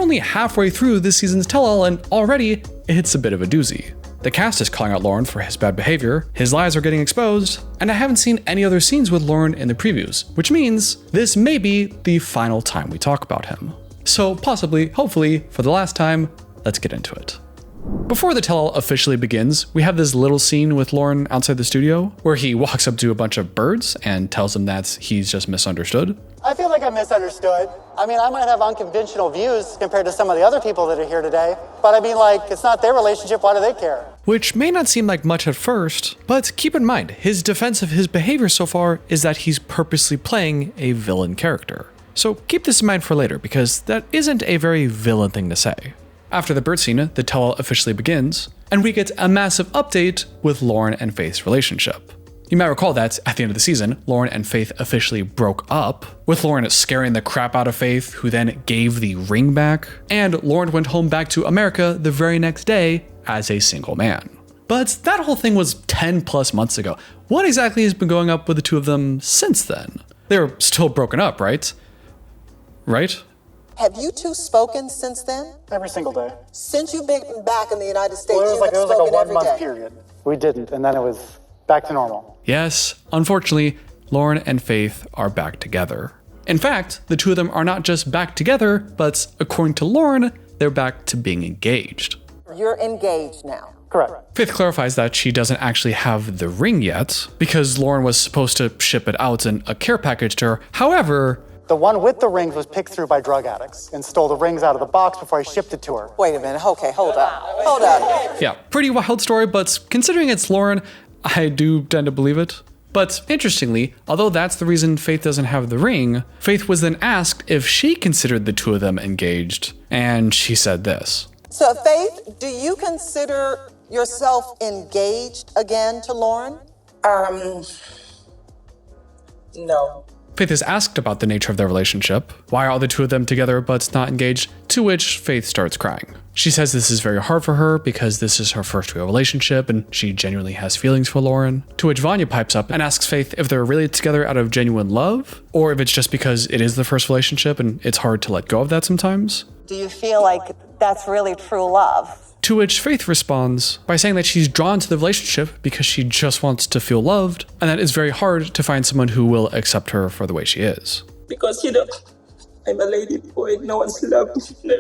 only halfway through this season's tell-all and already it's a bit of a doozy. The cast is calling out Loren for his bad behavior, his lies are getting exposed, and I haven't seen any other scenes with Loren in the previews, which means this may be the final time we talk about him. So possibly, hopefully, for the last time, let's get into it. Before the tell-all officially begins, we have this little scene with Loren outside the studio where he walks up to a bunch of birds and tells them that he's just misunderstood. I feel like I'm misunderstood. I mean, I might have unconventional views compared to some of the other people that are here today, but I mean, like, it's not their relationship, why do they care? Which may not seem like much at first, but keep in mind, his defense of his behavior so far is that he's purposely playing a villain character. So keep this in mind for later, because that isn't a very villain thing to say. After the bird scene, the tell-all officially begins, and we get a massive update with Loren and Faith's relationship. You might recall that at the end of the season, Loren and Faith officially broke up, with Loren scaring the crap out of Faith, who then gave the ring back, and Loren went home back to America the very next day as a single man. But that whole thing was 10 plus months ago. What exactly has been going up with the two of them since then? They're still broken up, right? Right? Have you two spoken since then? Every single day. Since you've been back in the United States, Well, it was like a 1 month day. period. We didn't, and then it was back to normal. Yes, unfortunately, Loren and Faith are back together. In fact, the two of them are not just back together, but according to Loren, they're back to being engaged. You're engaged now. Correct. Faith clarifies that she doesn't actually have the ring yet, because Loren was supposed to ship it out in a care package to her. However, The one with the rings was picked through by drug addicts and stole the rings out of the box before I shipped it to her. Wait a minute. Okay, hold up. yeah, pretty wild story, but considering it's Loren, I do tend to believe it. But interestingly, although that's the reason Faith doesn't have the ring, Faith was then asked if she considered the two of them engaged, and she said this. So, Faith, do you consider yourself engaged again to Loren? No. Faith is asked about the nature of their relationship. Why are the two of them together but not engaged? To which Faith starts crying. She says this is very hard for her because this is her first real relationship and she genuinely has feelings for Loren. To which Vanja pipes up and asks Faith if they're really together out of genuine love or if it's just because it is the first relationship and it's hard to let go of that sometimes. Do you feel like that's really true love? To which Faith responds by saying that she's drawn to the relationship because she just wants to feel loved, and that it's very hard to find someone who will accept her for the way she is. Because, I'm a lady boy, no one's loved me.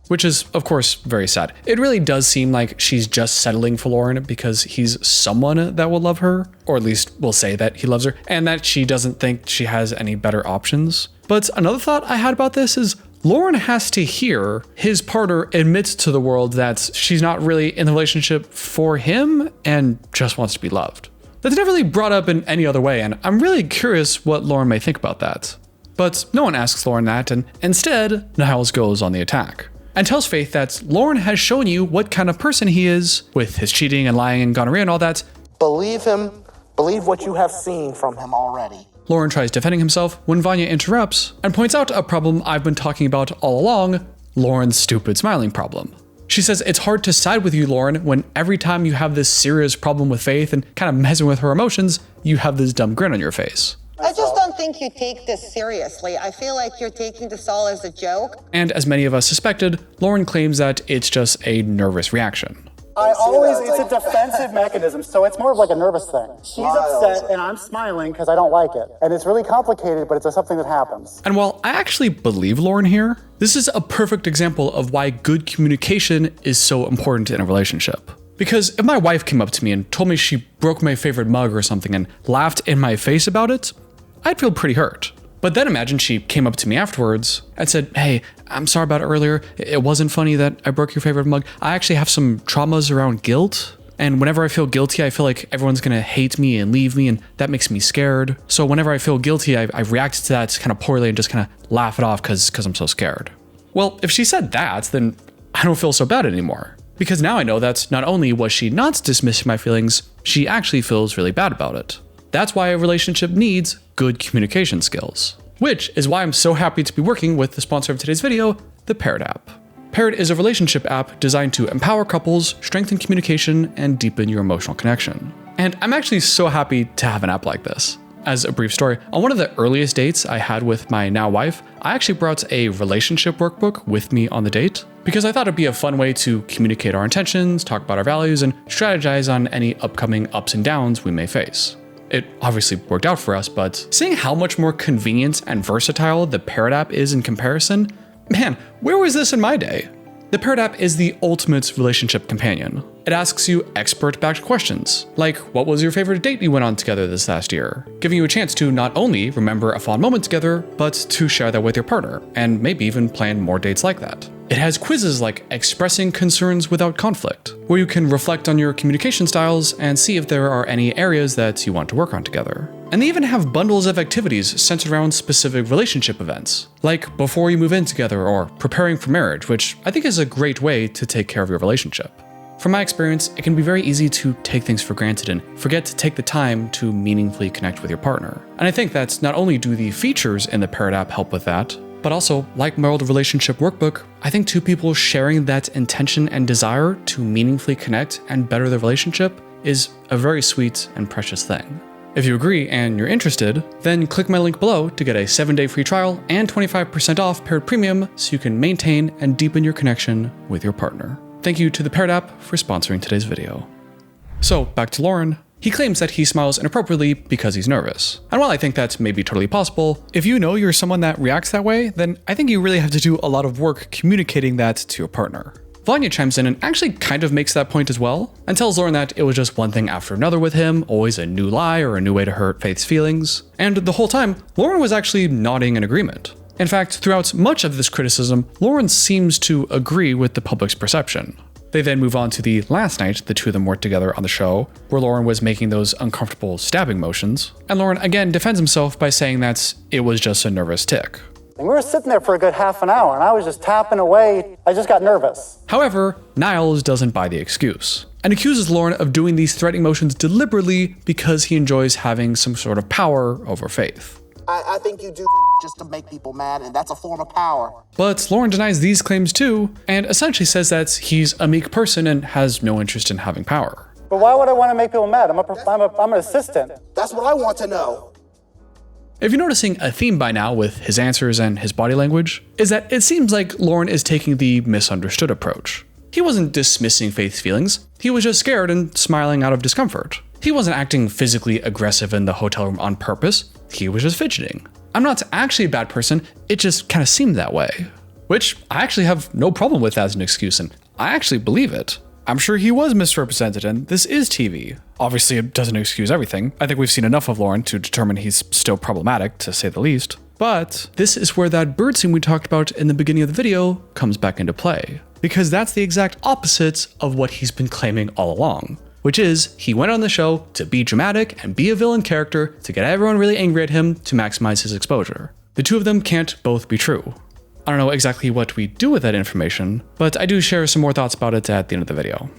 Which is, of course, very sad. It really does seem like she's just settling for Loren because he's someone that will love her, or at least will say that he loves her, and that she doesn't think she has any better options. But another thought I had about this is Loren has to hear his partner admit to the world that she's not really in the relationship for him and just wants to be loved. That's never really brought up in any other way, and I'm really curious what Loren may think about that. But no one asks Loren that, and instead, Niles goes on the attack and tells Faith that Loren has shown you what kind of person he is with his cheating and lying and gonorrhea and all that. Believe him. Believe what you have seen from him already. Loren tries defending himself when Vanja interrupts and points out a problem I've been talking about all along, Loren's stupid smiling problem. She says it's hard to side with you, Loren, when every time you have this serious problem with Faith and kind of messing with her emotions, you have this dumb grin on your face. I just don't think you take this seriously. I feel like you're taking this all as a joke. And as many of us suspected, Loren claims that it's just a nervous reaction. It's a defensive mechanism, so it's more of like a nervous thing. She's upset and I'm smiling because I don't like it. And it's really complicated, but it's something that happens. And while I actually believe Loren here, this is a perfect example of why good communication is so important in a relationship. Because if my wife came up to me and told me she broke my favorite mug or something and laughed in my face about it, I'd feel pretty hurt. But then imagine she came up to me afterwards and said, hey, I'm sorry about it earlier. It wasn't funny that I broke your favorite mug. I actually have some traumas around guilt. And whenever I feel guilty, I feel like everyone's gonna hate me and leave me, and that makes me scared. So whenever I feel guilty, I react to that kind of poorly and just kind of laugh it off because I'm so scared. Well, if she said that, then I don't feel so bad anymore. Because now I know that not only was she not dismissing my feelings, she actually feels really bad about it. That's why a relationship needs good communication skills. Which is why I'm so happy to be working with the sponsor of today's video, the Paired app. Paired is a relationship app designed to empower couples, strengthen communication, and deepen your emotional connection. And I'm actually so happy to have an app like this. As a brief story, on one of the earliest dates I had with my now wife, I actually brought a relationship workbook with me on the date because I thought it'd be a fun way to communicate our intentions, talk about our values, and strategize on any upcoming ups and downs we may face. It obviously worked out for us, but seeing how much more convenient and versatile the Parrot app is in comparison, man, where was this in my day? The Parrot app is the ultimate relationship companion. It asks you expert-backed questions, like what was your favorite date you went on together this last year, giving you a chance to not only remember a fond moment together, but to share that with your partner, and maybe even plan more dates like that. It has quizzes like expressing concerns without conflict, where you can reflect on your communication styles and see if there are any areas that you want to work on together. And they even have bundles of activities centered around specific relationship events, like before you move in together or preparing for marriage, which I think is a great way to take care of your relationship. From my experience, it can be very easy to take things for granted and forget to take the time to meaningfully connect with your partner. And I think that not only do the features in the Parrot app help with that, but also, like my old relationship workbook, I think two people sharing that intention and desire to meaningfully connect and better their relationship is a very sweet and precious thing. If you agree and you're interested, then click my link below to get a 7-day free trial and 25% off Parrot Premium so you can maintain and deepen your connection with your partner. Thank you to the Parrot app for sponsoring today's video. So, back to Loren. He claims that he smiles inappropriately because he's nervous. And while I think that's maybe totally possible, if you know you're someone that reacts that way, then I think you really have to do a lot of work communicating that to your partner. Vanja chimes in and actually kind of makes that point as well, and tells Loren that it was just one thing after another with him, always a new lie or a new way to hurt Faith's feelings. And the whole time, Loren was actually nodding in agreement. In fact, throughout much of this criticism, Loren seems to agree with the public's perception. They then move on to the last night the two of them worked together on the show, where Loren was making those uncomfortable stabbing motions, and Loren again defends himself by saying that it was just a nervous tick. And we were sitting there for a good half an hour, and I was just tapping away. I just got nervous. However, Niles doesn't buy the excuse, and accuses Loren of doing these threatening motions deliberately because he enjoys having some sort of power over Faith. I think you do just to make people mad, and that's a form of power. But Loren denies these claims too, and essentially says that he's a meek person and has no interest in having power. But why would I want to make people mad? I'm an assistant. That's what I want to know. If you're noticing a theme by now with his answers and his body language, is that it seems like Loren is taking the misunderstood approach. He wasn't dismissing Faith's feelings, he was just scared and smiling out of discomfort. He wasn't acting physically aggressive in the hotel room on purpose, he was just fidgeting. I'm not actually a bad person, it just kind of seemed that way. Which I actually have no problem with as an excuse, and I actually believe it. I'm sure he was misrepresented, and this is TV. Obviously, it doesn't excuse everything. I think we've seen enough of Loren to determine he's still problematic, to say the least. But this is where that bird scene we talked about in the beginning of the video comes back into play. Because that's the exact opposite of what he's been claiming all along. Which is, he went on the show to be dramatic and be a villain character to get everyone really angry at him to maximize his exposure. The two of them can't both be true. I don't know exactly what we do with that information, but I do share some more thoughts about it at the end of the video.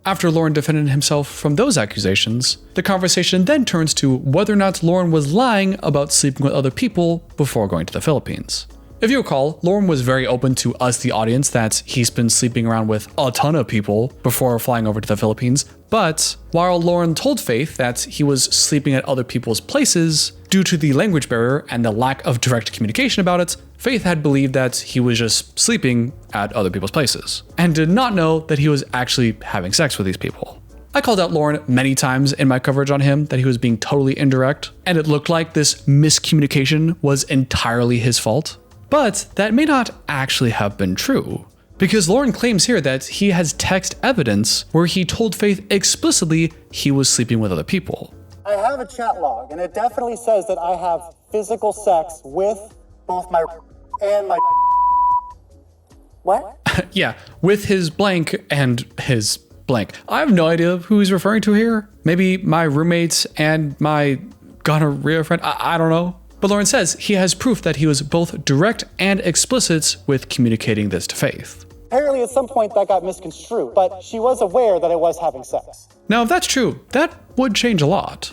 After Loren defended himself from those accusations, the conversation then turns to whether or not Loren was lying about sleeping with other people before going to the Philippines. If you recall, Loren was very open to us, the audience, that he's been sleeping around with a ton of people before flying over to the Philippines, but while Loren told Faith that he was sleeping at other people's places, due to the language barrier and the lack of direct communication about it, Faith had believed that he was just sleeping at other people's places, and did not know that he was actually having sex with these people. I called out Loren many times in my coverage on him that he was being totally indirect, and it looked like this miscommunication was entirely his fault. But that may not actually have been true, because Loren claims here that he has text evidence where he told Faith explicitly he was sleeping with other people. I have a chat log, and it definitely says that I have physical sex with both my and my. What? Yeah, with his blank and his blank. I have no idea who he's referring to here. Maybe my roommates and my gonorrhea friend. I don't know. But Loren says he has proof that he was both direct and explicit with communicating this to Faith. Apparently at some point that got misconstrued, but she was aware that I was having sex. Now, if that's true, that would change a lot.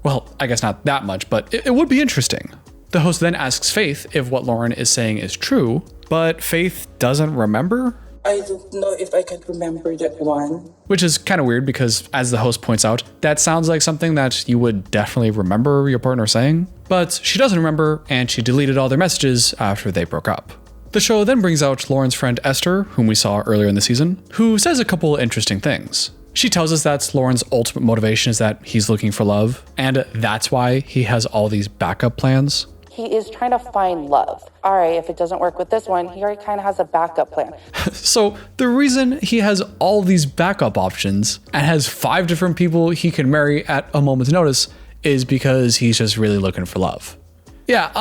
Well, I guess not that much, but it would be interesting. The host then asks Faith if what Loren is saying is true, but Faith doesn't remember. I don't know if I can remember that one. Which is kind of weird because, as the host points out, that sounds like something that you would definitely remember your partner saying. But she doesn't remember, and she deleted all their messages after they broke up. The show then brings out Loren's friend Esther, whom we saw earlier in the season, who says a couple interesting things. She tells us that Loren's ultimate motivation is that he's looking for love, and that's why he has all these backup plans. He is trying to find love. All right, if it doesn't work with this one, he already kind of has a backup plan. So the reason he has all these backup options and has 5 different people he can marry at a moment's notice is because he's just really looking for love. Yeah,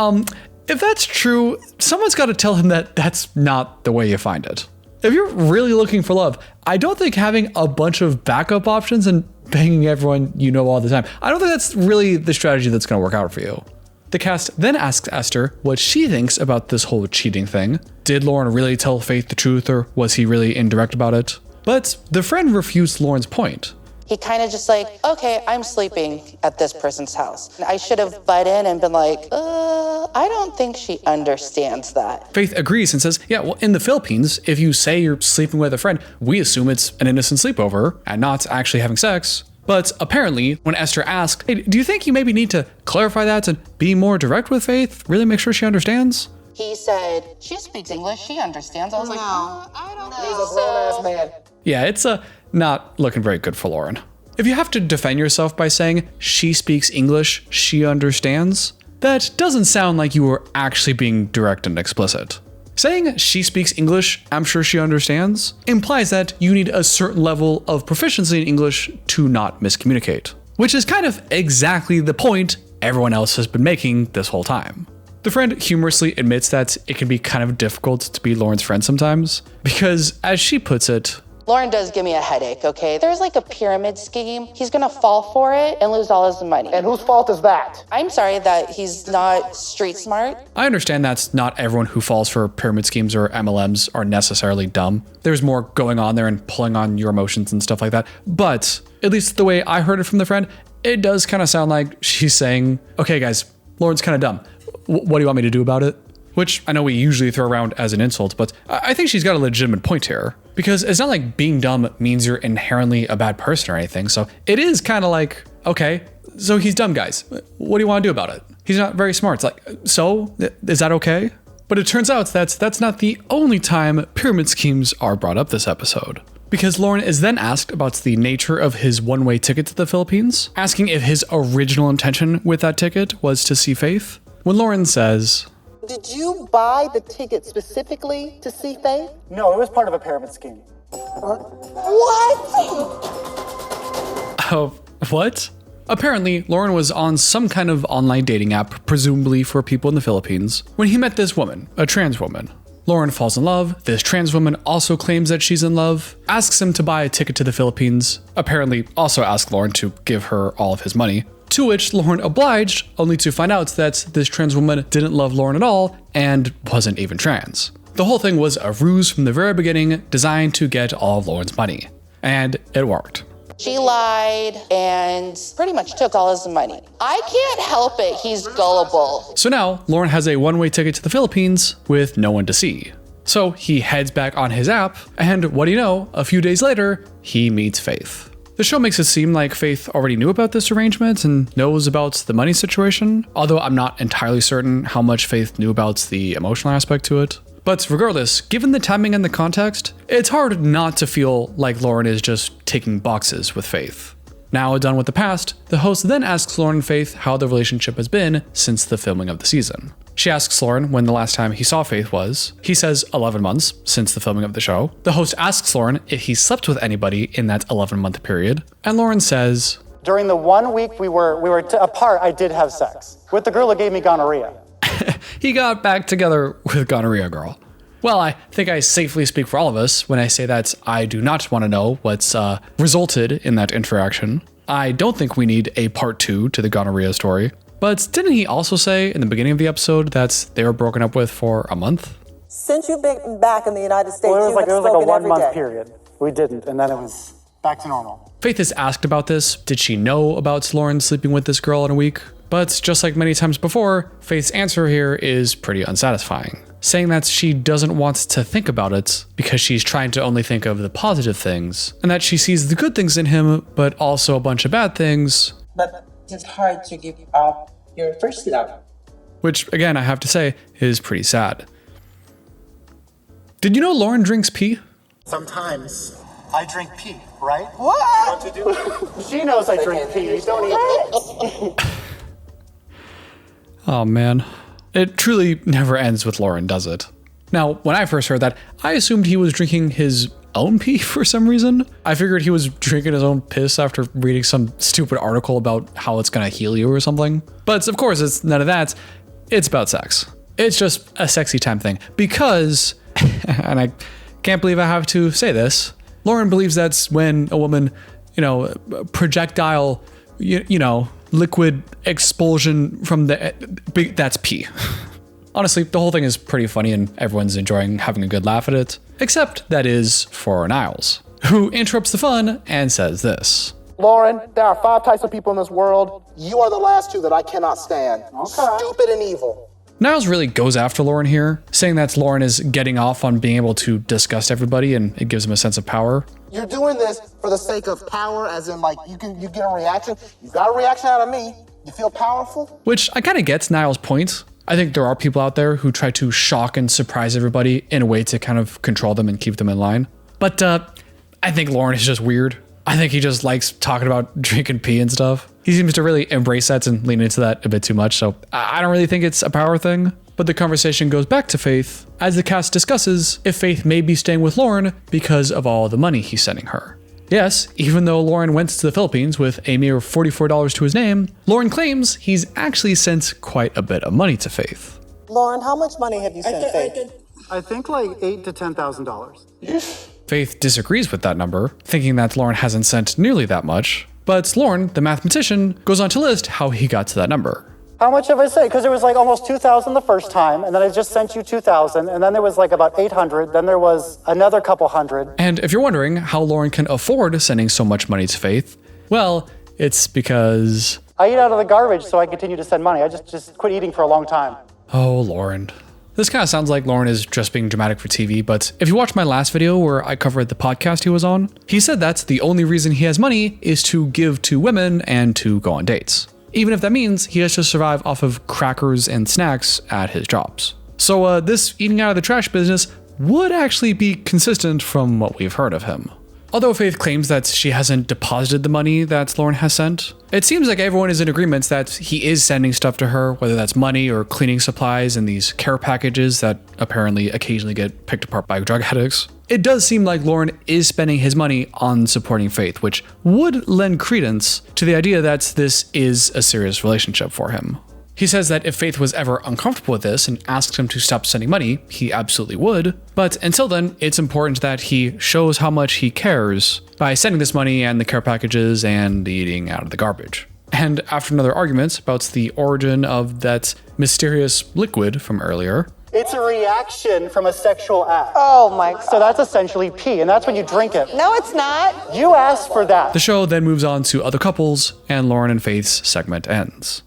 if that's true, someone's got to tell him that that's not the way you find it. If you're really looking for love, I don't think having a bunch of backup options and banging everyone you know all the time, I don't think that's really the strategy that's going to work out for you. The cast then asks Esther what she thinks about this whole cheating thing. Did Loren really tell Faith the truth, or was he really indirect about it? But the friend refused Loren's point. He kind of just like, okay, I'm sleeping at this person's house. I should have butt in and been like, I don't think she understands that. Faith agrees and says, yeah, well, in the Philippines, if you say you're sleeping with a friend, we assume it's an innocent sleepover and not actually having sex. But apparently, when Esther asked, hey, do you think you maybe need to clarify that and be more direct with Faith? Really make sure she understands? He said, she speaks English, she understands. I was like, I don't know. He's a grown-ass man. Yeah, it's not looking very good for Loren. If you have to defend yourself by saying she speaks English, she understands, that doesn't sound like you were actually being direct and explicit. Saying she speaks English, I'm sure she understands, implies that you need a certain level of proficiency in English to not miscommunicate, which is kind of exactly the point everyone else has been making this whole time. The friend humorously admits that it can be kind of difficult to be Loren's friend sometimes, because as she puts it, Loren does give me a headache, okay? There's like a pyramid scheme. He's gonna fall for it and lose all his money. And whose fault is that? I'm sorry that he's not street smart. I understand that not everyone who falls for pyramid schemes or MLMs are necessarily dumb. There's more going on there and pulling on your emotions and stuff like that. But at least the way I heard it from the friend, it does kind of sound like she's saying, okay guys, Loren's kind of dumb. What do you want me to do about it? Which I know we usually throw around as an insult, but I think she's got a legitimate point here. Because it's not like being dumb means you're inherently a bad person or anything, so it is kind of like, okay, so he's dumb, guys. What do you want to do about it? He's not very smart. It's like, so, is that okay? But it turns out that's not the only time pyramid schemes are brought up this episode. Because Loren is then asked about the nature of his one-way ticket to the Philippines, asking if his original intention with that ticket was to see Faith. When Loren says, Did you buy the ticket specifically to see Faith? No, it was part of a pyramid scheme. What? oh, what? Apparently, Loren was on some kind of online dating app, presumably for people in the Philippines, when he met this woman, a trans woman. Loren falls in love, this trans woman also claims that she's in love, asks him to buy a ticket to the Philippines, apparently also asks Loren to give her all of his money, to which Loren obliged, only to find out that this trans woman didn't love Loren at all and wasn't even trans. The whole thing was a ruse from the very beginning, designed to get all of Loren's money. And it worked. She lied and pretty much took all his money. I can't help it, he's gullible. So now, Loren has a one-way ticket to the Philippines with no one to see. So he heads back on his app, and what do you know, a few days later, he meets Faith. The show makes it seem like Faith already knew about this arrangement and knows about the money situation, although I'm not entirely certain how much Faith knew about the emotional aspect to it. But regardless, given the timing and the context, it's hard not to feel like Loren is just ticking boxes with Faith. Now done with the past, the host then asks Loren and Faith how the relationship has been since the filming of the season. She asks Loren when the last time he saw Faith was. He says 11 months since the filming of the show. The host asks Loren if he slept with anybody in that 11-month period. And Loren says, During the 1 week we were apart, I did have sex with the girl who gave me gonorrhea. he got back together with gonorrhea girl. Well, I think I safely speak for all of us when I say that I do not want to know what's resulted in that interaction. I don't think we need a part 2 to the gonorrhea story. But didn't he also say in the beginning of the episode that they were broken up with for a month? Since you've been back in the United States, Well, it was like a 1 month day. period. We didn't, and then it was back to normal. Faith is asked about this. Did she know about Loren sleeping with this girl in a week? But just like many times before, Faith's answer here is pretty unsatisfying, saying that she doesn't want to think about it because she's trying to only think of the positive things, and that she sees the good things in him, but also a bunch of bad things. But it's hard to give up your first love. Which, again, I have to say, is pretty sad. Did you know Loren drinks pee? Sometimes I drink pee, right? What? What to do? She knows I drink pee. Don't even. Oh man. It truly never ends with Loren, does it? Now, when I first heard that, I assumed he was drinking his own pee for some reason. I figured he was drinking his own piss after reading some stupid article about how it's gonna heal you or something. But of course, it's none of that. It's about sex. It's just a sexy time thing because, and I can't believe I have to say this, Loren believes that's when a woman, projectile, liquid expulsion from that's pee. Honestly, the whole thing is pretty funny and everyone's enjoying having a good laugh at it, except that is for Niles, who interrupts the fun and says this. Loren, there are 5 types of people in this world. You are the last 2 that I cannot stand. Stupid and evil. Niles really goes after Loren here, saying that Loren is getting off on being able to disgust everybody and it gives him a sense of power. You're doing this for the sake of power, as in like you get a reaction. You got a reaction out of me. You feel powerful? Which I kind of get Niles' point. I think there are people out there who try to shock and surprise everybody in a way to kind of control them and keep them in line. But I think Loren is just weird. I think he just likes talking about drinking pee and stuff. He seems to really embrace that and lean into that a bit too much, so I don't really think it's a power thing. But the conversation goes back to Faith as the cast discusses if Faith may be staying with Loren because of all the money he's sending her. Yes, even though Loren went to the Philippines with a mere $44 to his name, Loren claims he's actually sent quite a bit of money to Faith. Loren, how much money have you sent Faith? I think like $8,000 to $10,000. Faith disagrees with that number, thinking that Loren hasn't sent nearly that much. But Loren, the mathematician, goes on to list how he got to that number. How much have I sent? Because it was like almost 2,000 the first time, and then I just sent you 2,000, and then there was like about 800, then there was another couple hundred. And if you're wondering how Loren can afford sending so much money to Faith, well, it's because I eat out of the garbage, so I continue to send money. I just quit eating for a long time. Oh, Loren. This kind of sounds like Loren is just being dramatic for TV, but if you watch my last video where I covered the podcast he was on, he said that's the only reason he has money is to give to women and to go on dates. Even if that means he has to survive off of crackers and snacks at his jobs. So this eating out of the trash business would actually be consistent from what we've heard of him. Although Faith claims that she hasn't deposited the money that Loren has sent, it seems like everyone is in agreement that he is sending stuff to her, whether that's money or cleaning supplies and these care packages that apparently occasionally get picked apart by drug addicts. It does seem like Loren is spending his money on supporting Faith, which would lend credence to the idea that this is a serious relationship for him. He says that if Faith was ever uncomfortable with this and asks him to stop sending money, he absolutely would. But until then, it's important that he shows how much he cares by sending this money and the care packages and the eating out of the garbage. And after another argument about the origin of that mysterious liquid from earlier, It's a reaction from a sexual act. Oh my God. So that's essentially pee, and that's when you drink it. No, it's not. You asked for that. the show then moves on to other couples, and Loren and Faith's segment ends.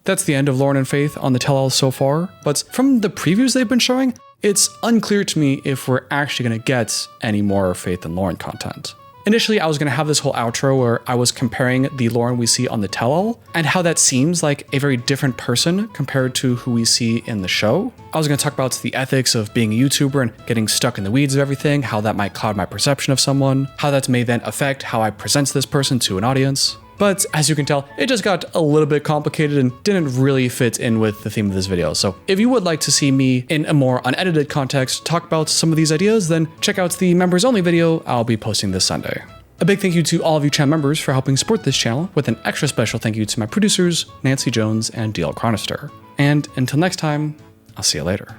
That's the end of Loren and Faith on the tell-all so far, but from the previews they've been showing, it's unclear to me if we're actually going to get any more Faith and Loren content. Initially, I was going to have this whole outro where I was comparing the Loren we see on the tell-all and how that seems like a very different person compared to who we see in the show. I was going to talk about the ethics of being a YouTuber and getting stuck in the weeds of everything, how that might cloud my perception of someone, how that may then affect how I present this person to an audience. But as you can tell, it just got a little bit complicated and didn't really fit in with the theme of this video. So if you would like to see me in a more unedited context talk about some of these ideas, then check out the members only video I'll be posting this Sunday. A big thank you to all of you channel members for helping support this channel, with an extra special thank you to my producers, Nancy Jones and DL Chronister. And until next time, I'll see you later.